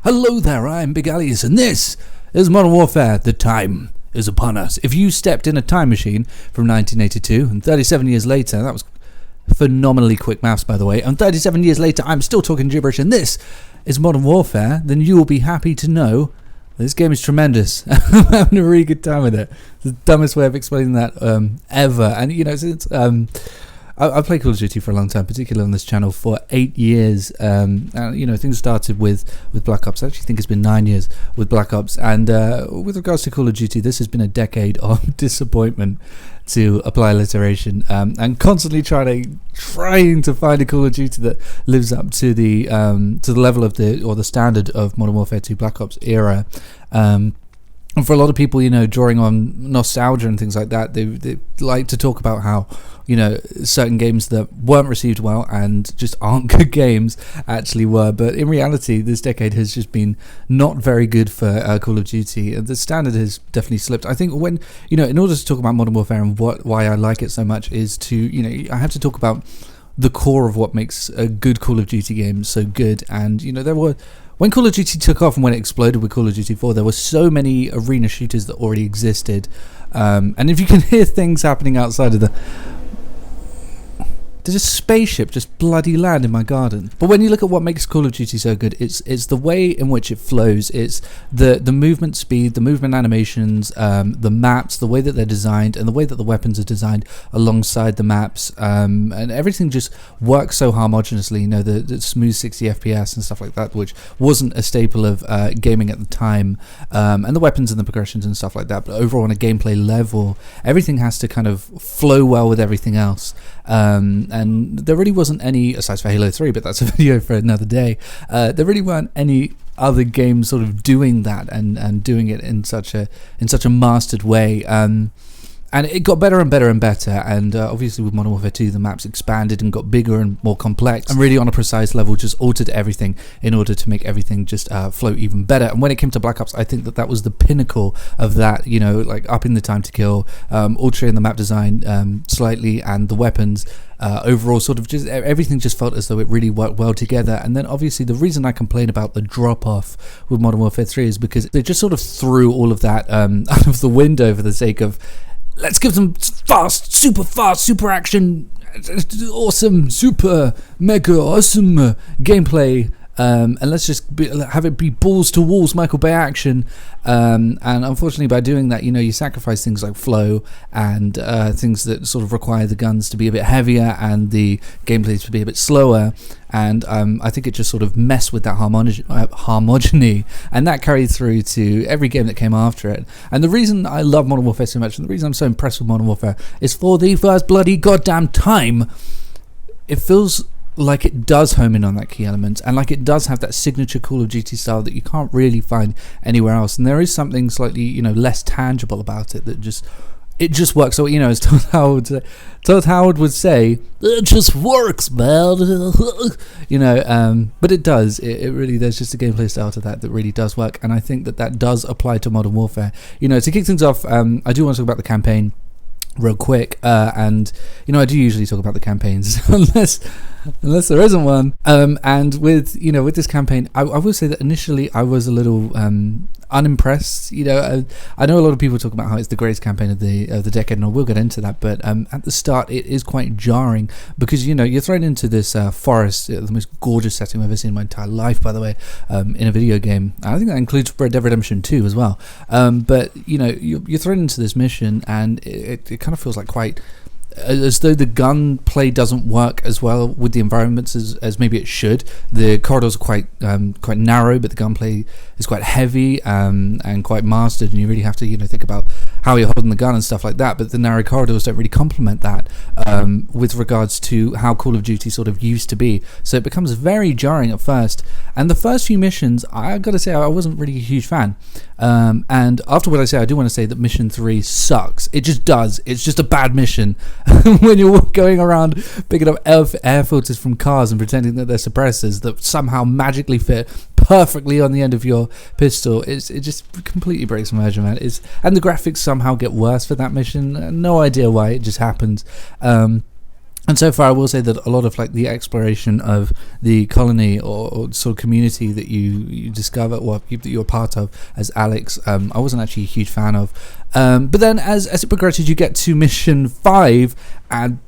Hello there, I'm Big Alias, and this is Modern Warfare. The time is upon us. If you stepped in a time machine from 1982, and 37 years later, that was phenomenally quick maths, by the way, and 37 years later, I'm still talking gibberish, and this is Modern Warfare, then you will be happy to know this game is tremendous. I'm having a really good time with it. It's the dumbest way of explaining that ever. And, you know, since I've played Call of Duty for a long time, particularly on this channel, for 8 years. And, you know, things started with Black Ops. I actually think it's been 9 years with Black Ops. And with regards to Call of Duty, this has been a decade of disappointment, to apply alliteration, and constantly trying to find a Call of Duty that lives up to the level of the standard of Modern Warfare 2 Black Ops era. And for a lot of people, you know, drawing on nostalgia and things like that, they like to talk about how, you know, certain games that weren't received well and just aren't good games actually were. But in reality, this decade has just been not very good for Call of Duty. The standard has definitely slipped. I think when, you know, in order to talk about Modern Warfare and why I like it so much is to, you know, I have to talk about the core of what makes a good Call of Duty game so good. And, you know, when Call of Duty took off and when it exploded with Call of Duty 4, there were so many arena shooters that already existed. And if you can hear things happening outside of there's a spaceship just bloody land in my garden. But when you look at what makes Call of Duty so good, it's the way in which it flows. It's the movement speed, the movement animations, the maps, the way that they're designed, and the way that the weapons are designed alongside the maps. And everything just works so homogeneously. You know, the smooth 60 FPS and stuff like that, which wasn't a staple of gaming at the time. And the weapons and the progressions and stuff like that. But overall, on a gameplay level, everything has to kind of flow well with everything else. And there really wasn't any, aside for Halo 3, but that's a video for another day, there really weren't any other games sort of doing that and doing it in such a mastered way. And it got better and better and better, and obviously with Modern Warfare 2 the maps expanded and got bigger and more complex, and really on a precise level just altered everything in order to make everything just flow even better. And when it came to Black Ops, I think that was the pinnacle of that, you know, like upping the time to kill, altering the map design slightly, and the weapons. Overall, sort of just everything just felt as though it really worked well together. And then obviously the reason I complain about the drop off with Modern Warfare 3 is because they just sort of threw all of that out of the window for the sake of, let's give them fast, super action, awesome, super mega awesome gameplay. And let's just have it be balls to walls Michael Bay action. And unfortunately, by doing that, you know, you sacrifice things like flow and things that sort of require the guns to be a bit heavier and the gameplay to be a bit slower. And I think it just sort of messed with that harmony, and that carried through to every game that came after it. And the reason I love Modern Warfare so much, and the reason I'm so impressed with Modern Warfare, is for the first bloody goddamn time, it feels like it does home in on that key element, and like it does have that signature Call of Duty style that you can't really find anywhere else. And there is something slightly, you know, less tangible about it that just works. So, you know, as Todd Howard would say, it just works, man. You know, but it does. It really, there's just a gameplay style to that really does work, and I think that does apply to Modern Warfare. You know, to kick things off, I do want to talk about the campaign real quick, and you know, I do usually talk about the campaigns unless there isn't one, and with this campaign, I will say that initially I was a little unimpressed. You know, I know a lot of people talk about how it's the greatest campaign of the decade, and I will get into that, but at the start it is quite jarring because, you know, you're thrown into this forest, the most gorgeous setting I've ever seen in my entire life, by the way, in a video game. I think that includes Red Dead Redemption 2 as well, but you know, you're thrown into this mission, and it kind of feels like quite as though the gunplay doesn't work as well with the environments as maybe it should. The corridors are quite narrow, but the gunplay is quite heavy and quite mastered, and you really have to, you know, think about how you're holding the gun and stuff like that. But the narrow corridors don't really complement that with regards to how Call of Duty sort of used to be. So it becomes very jarring at first. And the first few missions, I got to say, I wasn't really a huge fan. And after what I say, I do want to say that Mission 3 sucks. It just does. It's just a bad mission. When you're going around picking up air filters from cars and pretending that they're suppressors that somehow magically fit perfectly on the end of your pistol, it just completely breaks my measure, man. And the graphics somehow get worse for that mission. No idea why, it just happens. And so far, I will say that a lot of like the exploration of the colony or sort of community that you discover, or that you're part of as Alex, I wasn't actually a huge fan of. But then as it progresses, you get to mission 5, and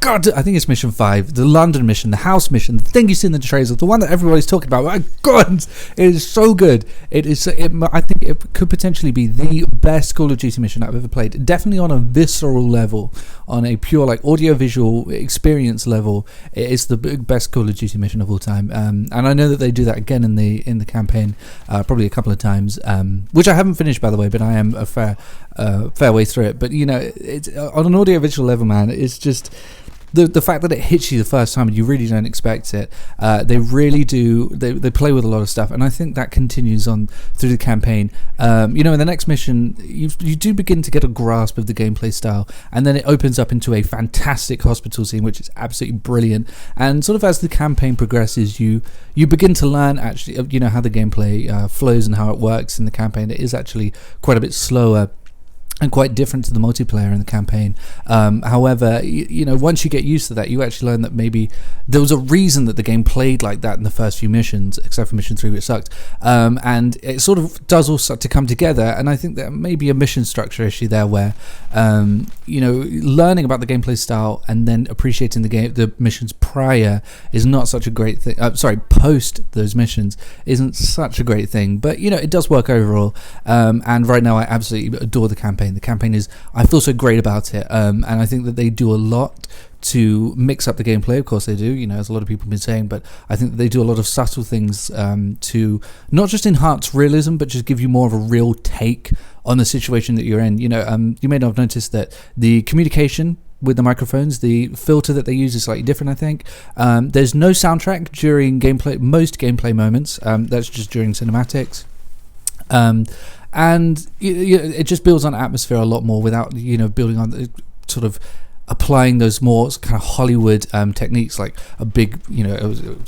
God, I think it's mission 5, the London mission, the house mission, the thing you see in the trailers, the one that everybody's talking about. My God, it is so good. I think it could potentially be the best Call of Duty mission I've ever played. Definitely on a visceral level, on a pure like audio-visual experience level. It is the best Call of Duty mission of all time. And I know that they do that again in the campaign, probably a couple of times, which I haven't finished, by the way, but I am a fair way through it. But it's on an audio-visual level, man. It's just the fact that it hits you the first time and you really don't expect it. They really do. They play with a lot of stuff, and I think that continues on through the campaign. In the next mission, you do begin to get a grasp of the gameplay style, and then it opens up into a fantastic hospital scene, which is absolutely brilliant. And sort of as the campaign progresses, you begin to learn actually, how the gameplay flows and how it works in the campaign. It is actually quite a bit slower and quite different to the multiplayer in the campaign. However, once you get used to that, you actually learn that maybe there was a reason that the game played like that in the first few missions, except for mission 3, which sucked. And it sort of does all start to come together, and I think there may be a mission structure issue there where, learning about the gameplay style and then appreciating the missions prior is not such a great thing. Post those missions isn't such a great thing, but it does work overall. And right now I absolutely adore the campaign. The campaign I feel so great about it, and I think that they do a lot to mix up the gameplay. Of course they do, as a lot of people have been saying, but I think that they do a lot of subtle things to not just enhance realism, but just give you more of a real take on the situation that you're in. You may not have noticed that the communication with the microphones, the filter that they use is slightly different, I think. There's no soundtrack during most gameplay moments. That's just during cinematics. And it just builds on atmosphere a lot more without building on the sort of applying those more kind of Hollywood techniques, like a big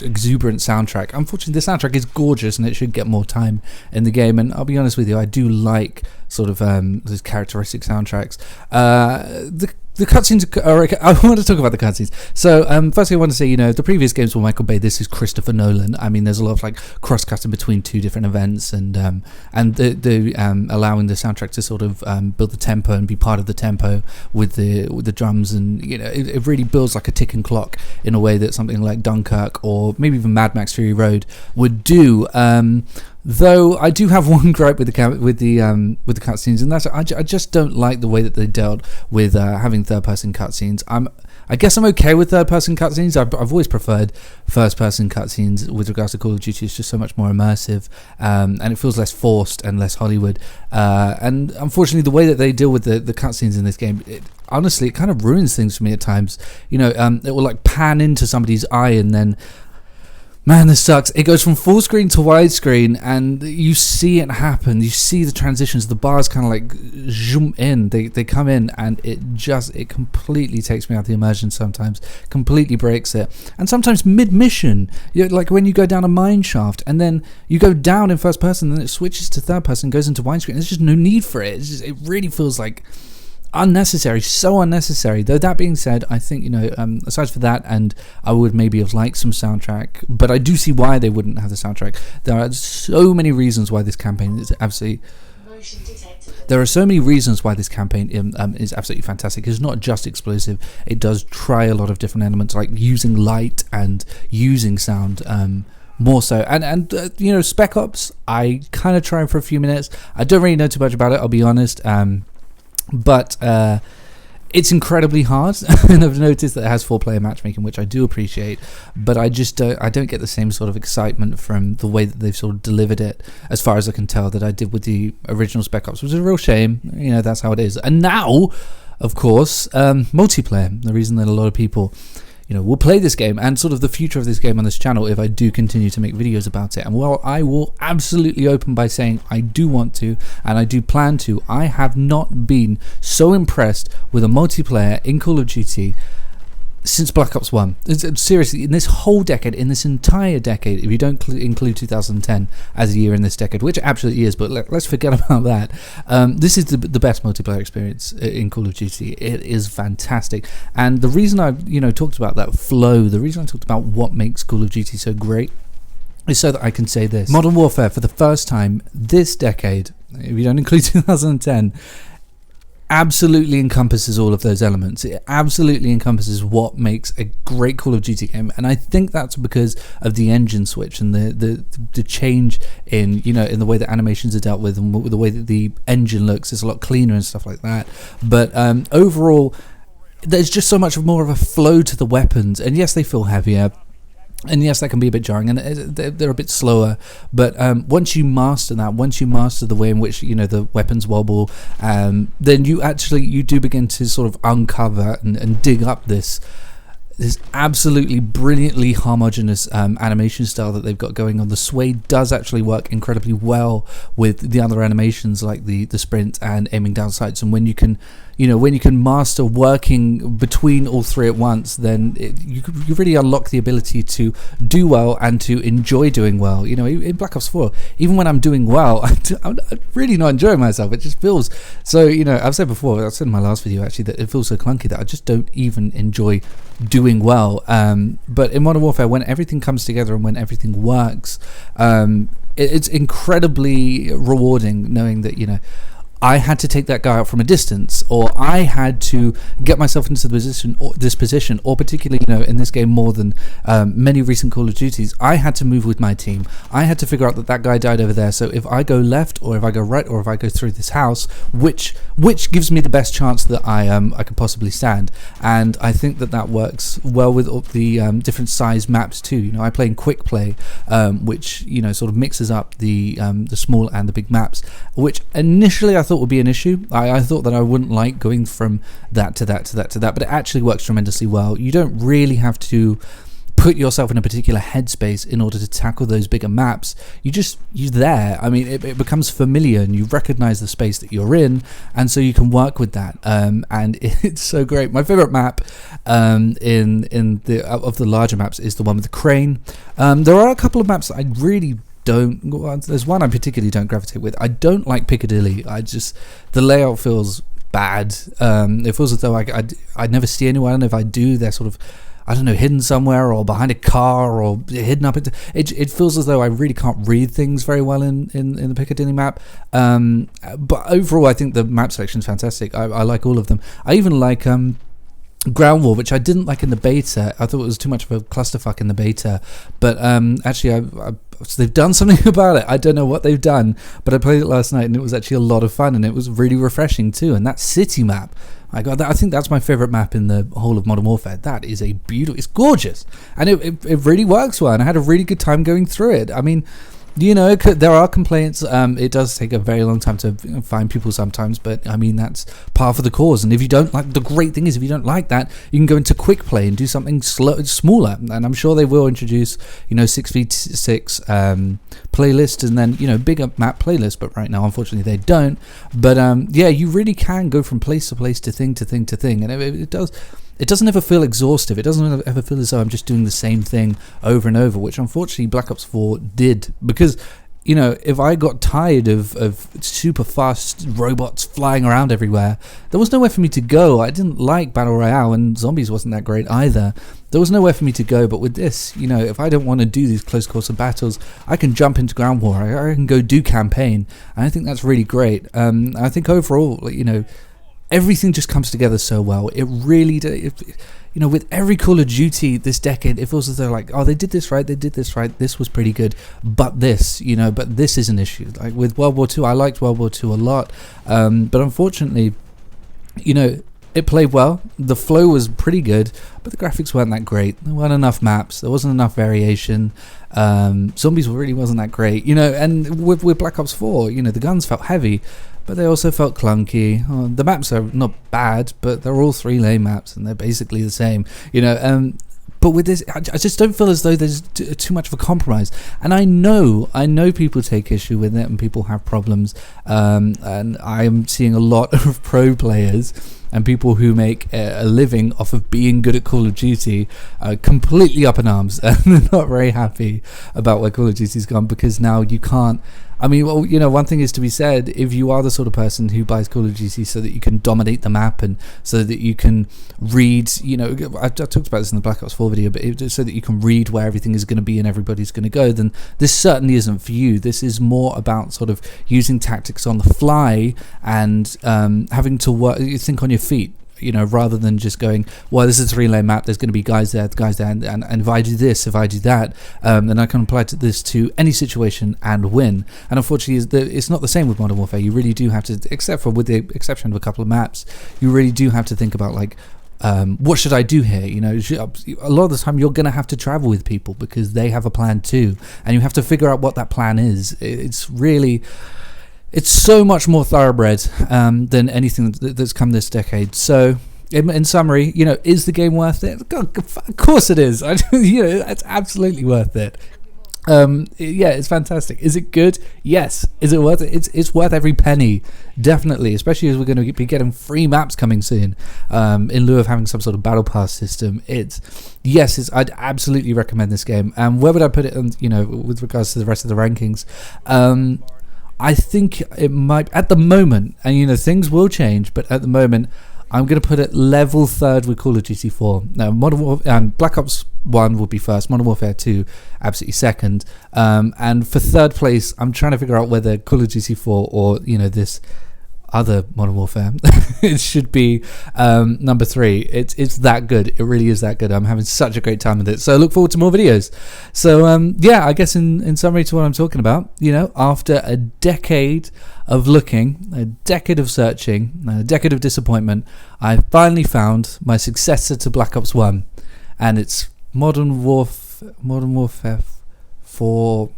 exuberant soundtrack. Unfortunately, the soundtrack is gorgeous and it should get more time in the game, and I'll be honest with you, I do like sort of those characteristic soundtracks. The cutscenes are okay. I want to talk about the cutscenes. So, firstly, I want to say, the previous games were Michael Bay. This is Christopher Nolan. I mean, there's a lot of like cross-cutting between two different events, and the allowing the soundtrack to sort of build the tempo and be part of the tempo with the drums, and it really builds like a ticking clock in a way that something like Dunkirk or maybe even Mad Max Fury Road would do. Though I do have one gripe with the cutscenes, and that's I just don't like the way that they dealt with having third-person cutscenes. I guess I'm okay with third-person cutscenes. I've always preferred first-person cutscenes with regards to Call of Duty. It's just so much more immersive, and it feels less forced and less Hollywood. And unfortunately, the way that they deal with the cutscenes in this game, honestly, it kind of ruins things for me at times. It will like pan into somebody's eye and then, man, this sucks. It goes from full screen to widescreen, and you see it happen. You see the transitions. The bars kind of like zoom in. They come in, and it completely takes me out of the immersion sometimes. Completely breaks it. And sometimes mid-mission, like when you go down a mine shaft, and then you go down in first person, and then it switches to third person, goes into widescreen. There's just no need for it. It really feels like unnecessary, so unnecessary. Though that being said, I think aside from that, and I would maybe have liked some soundtrack, but I do see why they wouldn't have the soundtrack. There are so many reasons why this campaign is absolutely is absolutely fantastic. It's not just explosive. It does try a lot of different elements, like using light and using sound. More so, and Spec Ops, I kind of tried for a few minutes. I don't really know too much about it, I'll be honest. But it's incredibly hard, and I've noticed that it has 4-player matchmaking, which I do appreciate, but I just don't get the same sort of excitement from the way that they've sort of delivered it, as far as I can tell, that I did with the original Spec Ops, which is a real shame. That's how it is. And now, of course, multiplayer, the reason that a lot of people we'll play this game, and sort of the future of this game on this channel, if I do continue to make videos about it. And well, I will absolutely open by saying I do want to, and I do plan to. I have not been so impressed with a multiplayer in Call of Duty since Black Ops 1. Seriously, in this whole decade, in this entire decade, if you don't include 2010 as a year in this decade, which it absolutely is, but let's forget about that. This is the best multiplayer experience in Call of Duty. It is fantastic. And the reason I talked about that flow, the reason I talked about what makes Call of Duty so great, is so that I can say this. Modern Warfare, for the first time this decade, if you don't include 2010, absolutely encompasses all of those elements. It absolutely encompasses what makes a great Call of Duty game, and I think that's because of the engine switch and the change in in the way that animations are dealt with and the way that the engine looks. It's a lot cleaner and stuff like that. But overall, there's just so much more of a flow to the weapons, and yes, they feel heavier. And yes, that can be a bit jarring, and they're a bit slower. But once you master that, once you master the way in which the weapons wobble, then you do begin to sort of uncover and dig up this absolutely brilliantly homogeneous animation style that they've got going on. The sway does actually work incredibly well with the other animations like the sprint and aiming down sights, and when you can master working between all three at once, then you really unlock the ability to do well and to enjoy doing well. In Black Ops 4, even when I'm doing well, I'm really not enjoying myself. It just feels so, I've said before, I've said in my last video actually, that it feels so clunky that I just don't even enjoy doing well. But in Modern Warfare, when everything comes together and when everything works, it's incredibly rewarding knowing that I had to take that guy out from a distance, or I had to get myself into this position, or particularly, in this game more than many recent Call of Duties, I had to move with my team. I had to figure out that guy died over there. So if I go left, or if I go right, or if I go through this house, which gives me the best chance that I could possibly stand. And I think that works well with all the different size maps too. I play in quick play, which sort of mixes up the small and the big maps, which initially I thought would be an issue. I thought that I wouldn't like going from that to that to that to that, but it actually works tremendously well. You don't really have to put yourself in a particular headspace in order to tackle those bigger maps. You're there. I mean, it becomes familiar, and you recognize the space that you're in, and so you can work with that. And it's so great. My favorite map in of the larger maps is the one with the crane. There are a couple of maps that I really there's one I particularly don't gravitate with. I don't like Piccadilly. The layout feels bad. It feels as though I never see anyone, and if I do, they're sort of, I don't know, hidden somewhere or behind a car or hidden up into it feels as though I really can't read things very well in the Piccadilly map. But overall, I think the map selection is fantastic. I like all of them. I even like Ground War, which I didn't like in the beta. I thought it was too much of a clusterfuck in the beta, but actually so they've done something about it. I don't know what they've done, but I played it last night and it was actually a lot of fun, and it was really refreshing too. And that city map, I think that's my favorite map in the whole of Modern Warfare. That is it's gorgeous, and it really works well, and I had a really good time going through it. I mean, there are complaints. It does take a very long time to find people sometimes, but I mean, that's par for the cause. And if you don't like, the great thing is, if you don't like that, you can go into quick play and do something smaller. And I'm sure they will introduce 6v6 playlists, and then bigger map playlists. But right now, unfortunately, they don't. But you really can go from place to place, to thing to thing to thing, and it does. It doesn't ever feel exhaustive. It doesn't ever feel as though I'm just doing the same thing over and over, which unfortunately Black Ops 4 did. Because, if I got tired of super fast robots flying around everywhere, there was nowhere for me to go. I didn't like Battle Royale, and Zombies wasn't that great either. There was nowhere for me to go. But with this, if I don't want to do these close quarter battles, I can jump into Ground War. I can go do campaign. And I think that's really great. I think overall, everything just comes together so well. It really does. With every Call of Duty this decade, it feels as though they did this right, this was pretty good, but this is an issue. Like with World War II, I liked World War II a lot, but unfortunately, it played well, the flow was pretty good, but the graphics weren't that great. There weren't enough maps, there wasn't enough variation. Zombies really wasn't that great, and with Black Ops 4, the guns felt heavy, but they also felt clunky. The maps are not bad, but they're all 3-lane maps, and they're basically the same, But with this, I just don't feel as though there's too much of a compromise. And I know people take issue with it, and people have problems. And I am seeing a lot of pro players and people who make a living off of being good at Call of Duty are completely up in arms and they're not very happy about where Call of Duty's gone, because now you can't. I mean, well, you know, one thing is to be said, if you are the sort of person who buys Call of Duty so that you can dominate the map and so that you can read, you know, I talked about this in the Black Ops 4 video, but so that you can read where everything is going to be and everybody's going to go, then this certainly isn't for you. This is more about sort of using tactics on the fly and having to think on your feet. You know, rather than just going, well, this is a 3-lane map, there's going to be guys there, and if I do this, if I do that, then I can apply this to any situation and win. And unfortunately, it's not the same with Modern Warfare. You really do have to, with the exception of a couple of maps, you really do have to think about, like, what should I do here? You know, a lot of the time you're going to have to travel with people because they have a plan too, and you have to figure out what that plan is. It's so much more thoroughbred than anything that's come this decade. So, in summary, you know, is the game worth it? Of course it is. You know, it's absolutely worth it. Yeah, it's fantastic. Is it good? Yes. Is it worth it? It's worth every penny, definitely. Especially as we're going to be getting free maps coming soon, in lieu of having some sort of battle pass system. I'd absolutely recommend this game. Where would I put it? You know, with regards to the rest of the rankings. I think it might, at the moment, and you know, things will change, but at the moment, I'm going to put it level 3rd with Call of Duty 4. Now, Black Ops 1 will be first, Modern Warfare 2 absolutely second, and for 3rd place, I'm trying to figure out whether Call of Duty 4 or, you know, this other Modern Warfare it should be number 3. It's that good. It really is that good. I'm having such a great time with it, so I look forward to more videos. So yeah, I guess in summary to what I'm talking about, you know, after a decade of looking, a decade of searching, a decade of disappointment, I finally found my successor to Black Ops 1, and it's Modern Warfare 4.